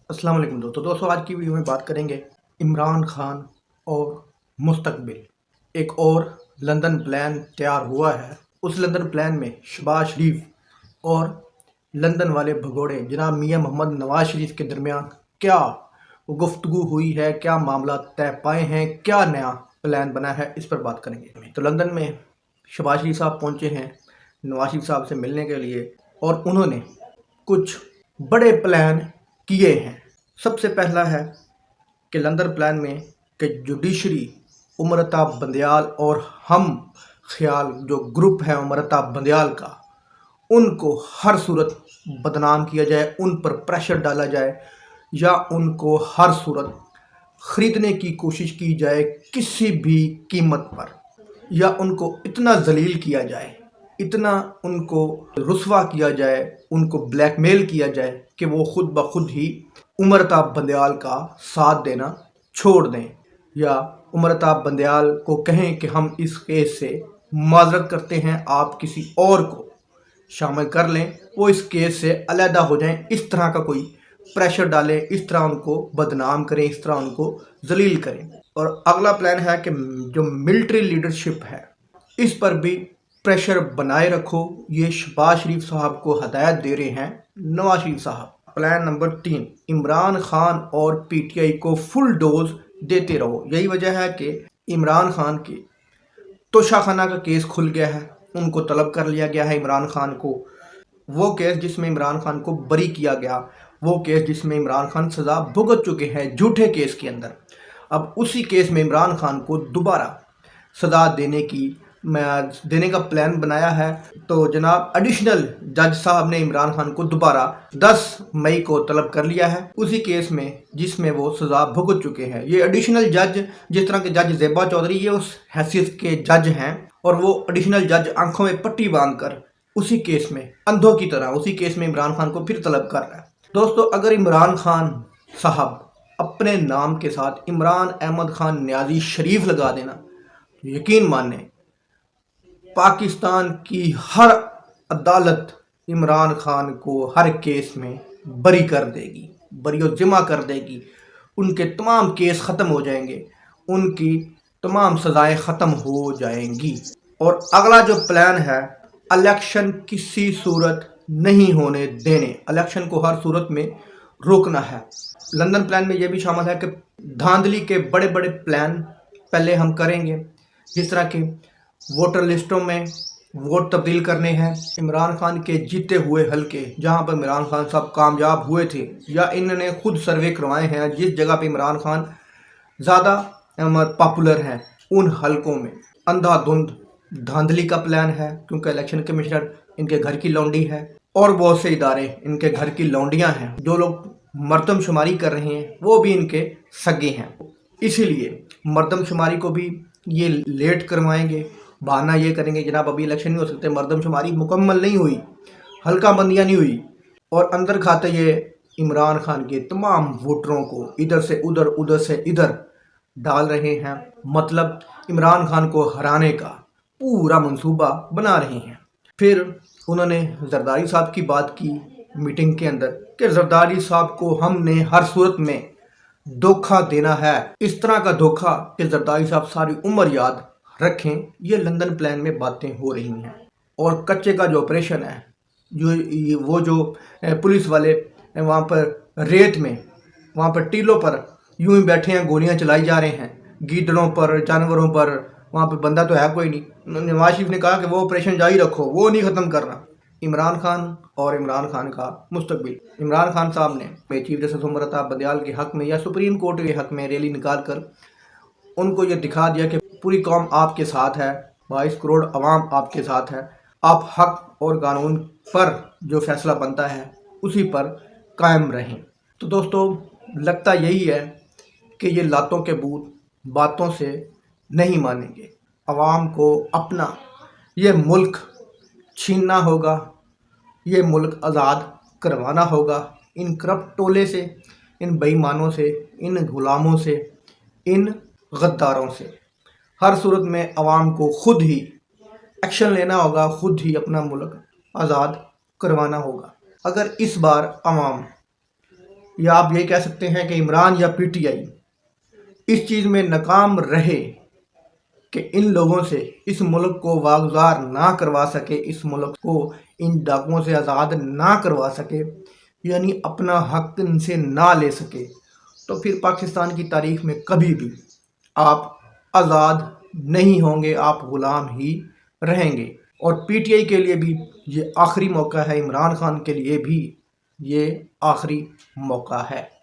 अस्सलाम वालेकुम दोस्तों आज की वीडियो में बात करेंगे इमरान खान और मुस्तकबिल। एक और लंदन प्लान तैयार हुआ है। उस लंदन प्लान में शहबाज शरीफ और लंदन वाले भगोड़े जनाब मियां मोहम्मद नवाज शरीफ के दरमियान क्या गुफ्तगू हुई है, क्या मामला तय पाए हैं, क्या नया प्लान बना है, इस पर बात करेंगे। तो लंदन में शहबाज शरीफ साहब पहुंचे हैं नवाज शरीफ साहब से मिलने के लिए और उन्होंने कुछ बड़े प्लान किए हैं। सबसे पहला है कि लंदन प्लान में कि जुडिशरी उमरताब बंदयाल और हम ख्याल जो ग्रुप है उमरताब बंदयाल का, उनको हर सूरत बदनाम किया जाए, उन पर प्रेशर डाला जाए या उनको हर सूरत ख़रीदने की कोशिश की जाए किसी भी कीमत पर, या उनको इतना जलील किया जाए, इतना उनको रुस्वा किया जाए, उनको ब्लैकमेल किया जाए कि वो खुद ब खुद ही उमरताब बंदयाल का साथ देना छोड़ दें, या उमरताब बंदयाल को कहें कि हम इस केस से माजरत करते हैं, आप किसी और को शामिल कर लें, वो इस केस से अलहदा हो जाएं। इस तरह का कोई प्रेशर डालें, इस तरह उनको बदनाम करें, इस तरह उनको जलील करें। और अगला प्लान है कि जो मिलिट्री लीडरशिप है इस पर भी प्रेशर बनाए रखो। ये शहबाज शरीफ साहब को हदायत दे रहे हैं नवाज शरीफ साहब। प्लान नंबर 3, इमरान खान और पीटीआई को फुल डोज देते रहो। यही वजह है कि इमरान खान के तोशाखाना का केस खुल गया है, उनको तलब कर लिया गया है। इमरान खान को वो केस जिसमें इमरान खान को बरी किया गया, वो केस जिसमें इमरान खान सज़ा भुगत चुके हैं झूठे केस के अंदर, अब उसी केस में इमरान खान को दोबारा सज़ा देने का प्लान बनाया है। तो जनाब एडिशनल जज साहब ने इमरान खान को दोबारा 10 मई को तलब कर लिया है उसी केस में जिसमें वो सज़ा भुगत चुके हैं। ये एडिशनल जज, जिस तरह के जज ज़ेबा चौधरी, ये उस हैसियत के जज हैं और वो एडिशनल जज आंखों में पट्टी बांधकर उसी केस में अंधों की तरह उसी केस में इमरान खान को फिर तलब कर रहा है। दोस्तों, अगर इमरान खान साहब अपने नाम के साथ इमरान अहमद खान न्याजी शरीफ लगा देना, यकीन माने पाकिस्तान की हर अदालत इमरान खान को हर केस में बरी कर देगी, बरी जिमा कर देगी। उनके तमाम केस ख़त्म हो जाएंगे, उनकी तमाम सज़ाएं ख़त्म हो जाएंगी। और अगला जो प्लान है, इलेक्शन किसी सूरत नहीं होने देने, इलेक्शन को हर सूरत में रोकना है। लंदन प्लान में यह भी शामिल है कि धांधली के बड़े बड़े प्लान पहले हम करेंगे, जिस तरह के वोटर लिस्टों में वोट तब्दील करने हैं। इमरान खान के जीते हुए हलके जहां पर इमरान खान साहब कामयाब हुए थे, या इन्होंने खुद सर्वे करवाए हैं जिस जगह पे इमरान खान ज़्यादा पॉपुलर हैं, उन हलकों में अंधाधुंध धांधली का प्लान है, क्योंकि इलेक्शन कमिश्नर इनके घर की लौंडी है और बहुत से इदारे इनके घर की लौंडियाँ हैं। जो लोग मर्दमशुमारी कर रहे हैं वो भी इनके सगे हैं, इसीलिए मर्दमशुमारी को भी ये लेट करवाएंगे। बहाना ये करेंगे जनाब अभी इलेक्शन नहीं हो सकते, मर्दमशुमारी मुकम्मल नहीं हुई, हल्का बंदियाँ नहीं हुई, और अंदर खाते ये इमरान खान के तमाम वोटरों को इधर से उधर उधर से इधर डाल रहे हैं। मतलब इमरान खान को हराने का पूरा मंसूबा बना रहे हैं। फिर उन्होंने जरदारी साहब की बात की मीटिंग के अंदर कि जरदारी साहब को हमने हर सूरत में धोखा देना है, इस तरह का धोखा कि जरदारी साहब सारी उम्र याद रखें। ये लंदन प्लान में बातें हो रही हैं। और कच्चे का जो ऑपरेशन है, जो पुलिस वाले वहाँ पर रेत में, वहाँ पर टीलों पर यूं ही बैठे हैं, गोलियां चलाई जा रहे हैं गीदड़ों पर, जानवरों पर, वहाँ पर बंदा तो है कोई नहीं। नवाज शरीफ ने कहा कि वो ऑपरेशन जारी रखो, वो नहीं ख़त्म करना। इमरान खान और इमरान खान का मुस्तकबिल, इमरान खान साहब ने चीफ जस्टिस उमरताब बंदयाल के हक़ में या सुप्रीम कोर्ट के हक़ में रैली निकाल कर उनको ये दिखा दिया कि पूरी कौम आपके साथ है, 22 करोड़ अवाम आपके साथ है, आप हक़ और कानून पर जो फैसला बनता है उसी पर कायम रहें। तो दोस्तों, लगता यही है कि ये लातों के भूत बातों से नहीं मानेंगे। अवाम को अपना ये मुल्क छीनना होगा, ये मुल्क आज़ाद करवाना होगा इन करप्ट टोले से, इन बेईमानों से, इन गुलामों से, इन गद्दारों से। हर सूरत में अवाम को खुद ही एक्शन लेना होगा, खुद ही अपना मुल्क आज़ाद करवाना होगा। अगर इस बार अवाम یا آپ یہ کہہ سکتے ہیں کہ عمران یا پی ٹی آئی اس چیز میں ناکام رہے کہ ان لوگوں سے اس ملک کو واگزار نہ کروا سکے، اس ملک کو ان ڈاکوؤں سے آزاد نہ کروا سکے، یعنی اپنا حق ان سے نہ لے سکے، تو پھر پاکستان کی تاریخ میں کبھی بھی آپ آزاد نہیں ہوں گے، آپ غلام ہی رہیں گے۔ اور پی ٹی آئی کے لیے بھی یہ آخری موقع ہے، عمران خان کے لیے بھی یہ آخری موقع ہے۔